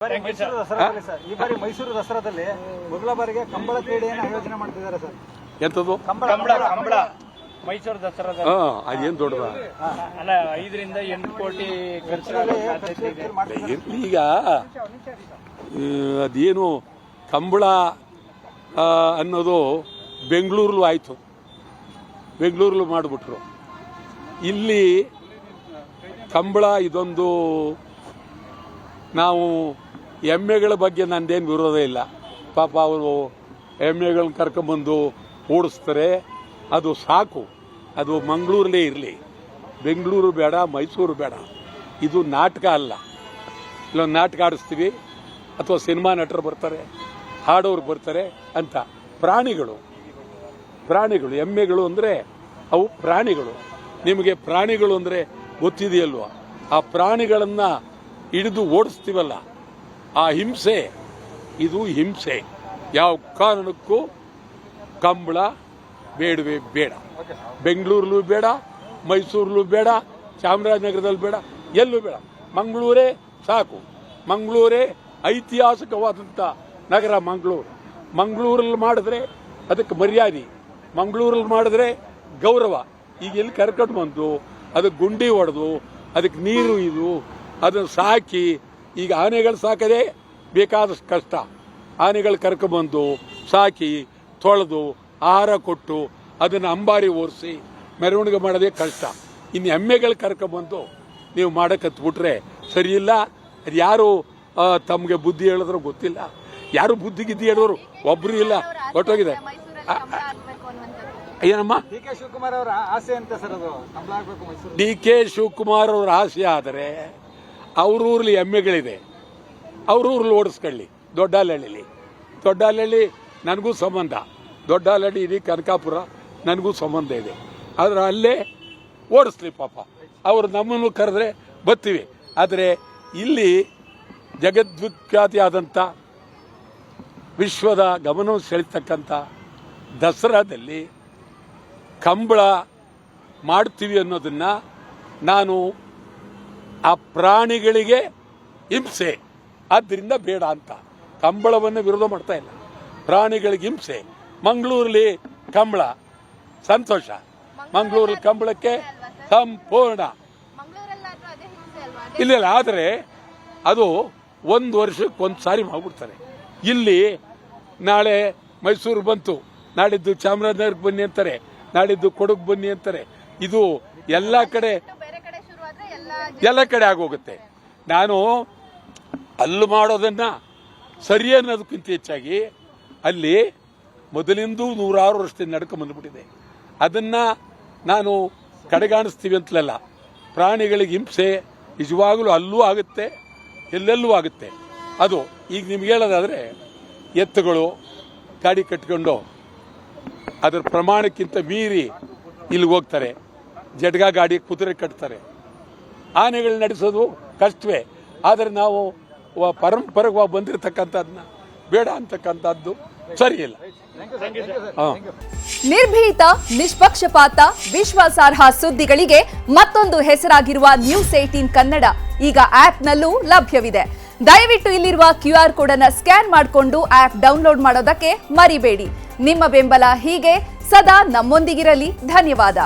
ಈ ಬಾರಿ ಮೈಸೂರು ದಸರಾದಲ್ಲಿ ಮೊದಲ ಬಾರಿಗೆ ಕಂಬಳ ಕ್ರೀಡೆಯನ್ನು ಆಯೋಜನೆ ಮಾಡ್ತಿದ್ದಾರೆ ಸರ್. ಎಂತದ್ದು ಕಂಬಳ ಮೈಸೂರು ದಸರಾದಲ್ಲಿ ಅದೇನು ದೊಡ್ಡದ ಅಲ್ಲ 5 ರಿಂದ 8 ಕೋಟಿ ಈಗ ಅದೇನು ಕಂಬಳ ಅನ್ನೋದು ಬೆಂಗಳೂರಲ್ಲೂ ಆಯಿತು, ಬೆಂಗಳೂರಲ್ಲೂ ಮಾಡಿಬಿಟ್ರು. ಇಲ್ಲಿ ಕಂಬಳ ಇದೊಂದು ನಾವು ಎಮ್ಮೆಗಳ ಬಗ್ಗೆ ನಂದೇನು ವಿರೋಧ ಇಲ್ಲ. ಪಾಪ ಅವರು ಎಮ್ಮೆಗಳನ್ನ ಕರ್ಕೊಂಬಂದು ಓಡಿಸ್ತಾರೆ, ಅದು ಸಾಕು. ಅದು ಮಂಗಳೂರಲ್ಲೇ ಇರಲಿ, ಬೆಂಗಳೂರು ಬೇಡ, ಮೈಸೂರು ಬೇಡ. ಇದು ನಾಟಕ ಅಲ್ಲ. ಇಲ್ಲೊಂದು ನಾಟಕ ಆಡಿಸ್ತೀವಿ ಅಥವಾ ಸಿನಿಮಾ ನಟರು ಬರ್ತಾರೆ, ಹಾಡೋರು ಬರ್ತಾರೆ ಅಂತ. ಪ್ರಾಣಿಗಳು ಎಮ್ಮೆಗಳು ಅಂದರೆ ಅವು ಪ್ರಾಣಿಗಳು. ನಿಮಗೆ ಪ್ರಾಣಿಗಳು ಅಂದರೆ ಗೊತ್ತಿದೆಯಲ್ವ? ಆ ಪ್ರಾಣಿಗಳನ್ನು ಹಿಡಿದು ಓಡಿಸ್ತೀವಲ್ಲ, ಆ ಹಿಂಸೆ, ಇದು ಹಿಂಸೆ. ಯಾವ ಕಾರಣಕ್ಕೂ ಕಂಬಳ ಬೇಡವೇ ಬೇಡ. ಬೆಂಗಳೂರಲ್ಲೂ ಬೇಡ, ಮೈಸೂರಲ್ಲೂ ಬೇಡ, ಚಾಮರಾಜನಗರದಲ್ಲಿ ಬೇಡ, ಎಲ್ಲೂ ಬೇಡ. ಮಂಗಳೂರೇ ಸಾಕು. ಮಂಗಳೂರೇ ಐತಿಹಾಸಿಕವಾದಂಥ ನಗರ. ಮಂಗಳೂರಲ್ಲಿ ಮಾಡಿದ್ರೆ ಅದಕ್ಕೆ ಮರ್ಯಾದೆ, ಮಂಗಳೂರಲ್ಲಿ ಮಾಡಿದ್ರೆ ಗೌರವ. ಈಗ ಎಲ್ಲಿ ಕರ್ಕೊಂಡು ಬಂದು ಅದಕ್ಕೆ ಗುಂಡಿ ಹೊಡೆದು ಅದಕ್ಕೆ ನೀರು ಇದು ಅದನ್ನು ಸಾಕಿ, ಈಗ ಆನೆಗಳು ಸಾಕದೆ ಬೇಕಾದಷ್ಟು ಕಷ್ಟ. ಆನೆಗಳು ಕರ್ಕೊಂಬಂದು ಸಾಕಿ ತೊಳೆದು ಆಹಾರ ಕೊಟ್ಟು ಅದನ್ನು ಅಂಬಾರಿ ಓರಿಸಿ ಮೆರವಣಿಗೆ ಮಾಡೋದೇ ಕಷ್ಟ. ಇನ್ನು ಎಮ್ಮೆಗಳು ಕರ್ಕೊಂಬಂದು ನೀವು ಮಾಡಕತ್ಬಿಟ್ರೆ ಸರಿಯಿಲ್ಲ. ಅದು ಯಾರು ತಮಗೆ ಬುದ್ಧಿ ಹೇಳಿದ್ರು ಗೊತ್ತಿಲ್ಲ. ಯಾರು ಬುದ್ಧಿ ಗಿದ್ದಿ ಹೇಳೋರು ಒಬ್ರು ಇಲ್ಲ, ಹೊಟ್ಟೋಗಿದೆ. ಏನಮ್ಮ ಡಿ.ಕೆ. ಶಿವಕುಮಾರ್ ಅವರ ಆಸೆ ಅಂತ ಸರ್, ಅದು ಕಂಬಳ ಆಗಬೇಕು ಮೈಸೂರು. ಡಿ.ಕೆ. ಶಿವಕುಮಾರ್ ಅವರ ಆಸೆ ಆದರೆ ಅವ್ರೂರ್ಲಿ ಎಮ್ಮೆಗಳಿದೆ, ಅವ್ರೂರ್ಲಿ ಓಡಿಸ್ಕೊಳ್ಳಿ. ದೊಡ್ಡಹಳ್ಳಿ ನನಗೂ ಸಂಬಂಧ. ದೊಡ್ಡಹಳ್ಳಿ ಇದೆ, ಕನಕಾಪುರ ನನಗೂ ಸಂಬಂಧ ಇದೆ. ಆದರೆ ಅಲ್ಲೇ ಓಡಿಸ್ಲಿ ಪಾಪ. ಅವರು ನಮ್ಮನ್ನು ಕರೆದ್ರೆ ಬರ್ತೀವಿ. ಆದರೆ ಇಲ್ಲಿ ಜಗದ್ವಿಖ್ಯಾತಿ ಆದಂಥ ವಿಶ್ವದ ಗಮನವನ್ನು ಸೆಳೀತಕ್ಕಂಥ ದಸರಾದಲ್ಲಿ ಕಂಬಳ ಮಾಡ್ತೀವಿ ಅನ್ನೋದನ್ನು ನಾನು ಆ ಪ್ರಾಣಿಗಳಿಗೆ ಹಿಂಸೆ, ಆದ್ದರಿಂದ ಬೇಡ ಅಂತ ಕಂಬಳವನ್ನು ವಿರೋಧ ಮಾಡ್ತಾ ಇಲ್ಲ. ಪ್ರಾಣಿಗಳಿಗೆ ಹಿಂಸೆ. ಮಂಗಳೂರಲ್ಲಿ ಕಂಬಳ ಸಂತೋಷ, ಮಂಗಳೂರಲ್ಲಿ ಕಂಬಳಕ್ಕೆ ಸಂಪೂರ್ಣ ಇಲ್ಲ. ಆದರೆ ಅದು ಒಂದು ವರ್ಷಕ್ಕೆ ಒಂದು ಸಾರಿ ಮಾಡ್ಬಿಡ್ತಾರೆ. ಇಲ್ಲಿ ನಾಳೆ ಮೈಸೂರು ಬಂತು, ನಾಡಿದ್ದು ಚಾಮರಾಜನಗರಕ್ಕೆ ಬನ್ನಿ ಅಂತಾರೆ, ನಾಡಿದ್ದು ಕೊಡಗು ಬನ್ನಿ ಅಂತಾರೆ. ಇದು ಎಲ್ಲ ಕಡೆ ಆಗೋಗುತ್ತೆ. ನಾನು ಅಲ್ಲಿ ಮಾಡೋದನ್ನ ಸರಿ ಅನ್ನೋದಕ್ಕಿಂತ ಹೆಚ್ಚಾಗಿ ಅಲ್ಲಿ ಮೊದಲಿಂದ 100 ವರ್ಷದಿಂದ ನಡ್ಕೊಂಡು ಬಂದ್ಬಿಟ್ಟಿದೆ. ಅದನ್ನ ನಾನು ಕಡೆಗಾಣಿಸ್ತೀವಿ ಅಂತಲಲ್ಲ. ಪ್ರಾಣಿಗಳಿಗೆ ಹಿಂಸೆ ನಿಜವಾಗಲೂ ಅಲ್ಲೂ ಆಗುತ್ತೆ, ಎಲ್ಲೆಲ್ಲೂ ಆಗುತ್ತೆ. ಅದು ಈಗ ನಿಮ್ಗೆ ಹೇಳೋದಾದರೆ ಎತ್ತುಗಳು ಗಾಡಿ ಕಟ್ಕೊಂಡು ಅದರ ಪ್ರಮಾಣಕ್ಕಿಂತ ಮೀರಿ ಇಲ್ಲಿಗೆ ಹೋಗ್ತಾರೆ, ಜಡ್ಗ ಗಾಡಿ ಕುದುರೆ ಕಟ್ತಾರೆ. ಆನೆಗಳು ನಡೆಸೋದು ಕಷ್ಟವೇ. ಆದರೆ ನಾವು ಪರಂಪರೆಗೆ ಬಂದಿರತಕ್ಕಂಥದ್ದನ್ನ ಬೇಡ ಅಂತಕ್ಕಂಥದ್ದು ಸರಿಯಿಲ್ಲ. ನಿರ್ಭೀತ, ನಿಷ್ಪಕ್ಷಪಾತ, ವಿಶ್ವಾಸಾರ್ಹ ಸುದ್ದಿಗಳಿಗೆ ಮತ್ತೊಂದು ಹೆಸರಾಗಿರುವ ನ್ಯೂಸ್ 18 ಕನ್ನಡ ಈಗ ಆಪ್ನಲ್ಲೂ ಲಭ್ಯವಿದೆ. ದಯವಿಟ್ಟು ಇಲ್ಲಿರುವ QR ಕೋಡ್ ಅನ್ನು ಸ್ಕ್ಯಾನ್ ಮಾಡಿಕೊಂಡು ಆಪ್ ಡೌನ್ಲೋಡ್ ಮಾಡೋದಕ್ಕೆ ಮರಿಬೇಡಿ. ನಿಮ್ಮ ಬೆಂಬಲ ಹೀಗೆ ಸದಾ ನಮ್ಮೊಂದಿಗಿರಲಿ. ಧನ್ಯವಾದ.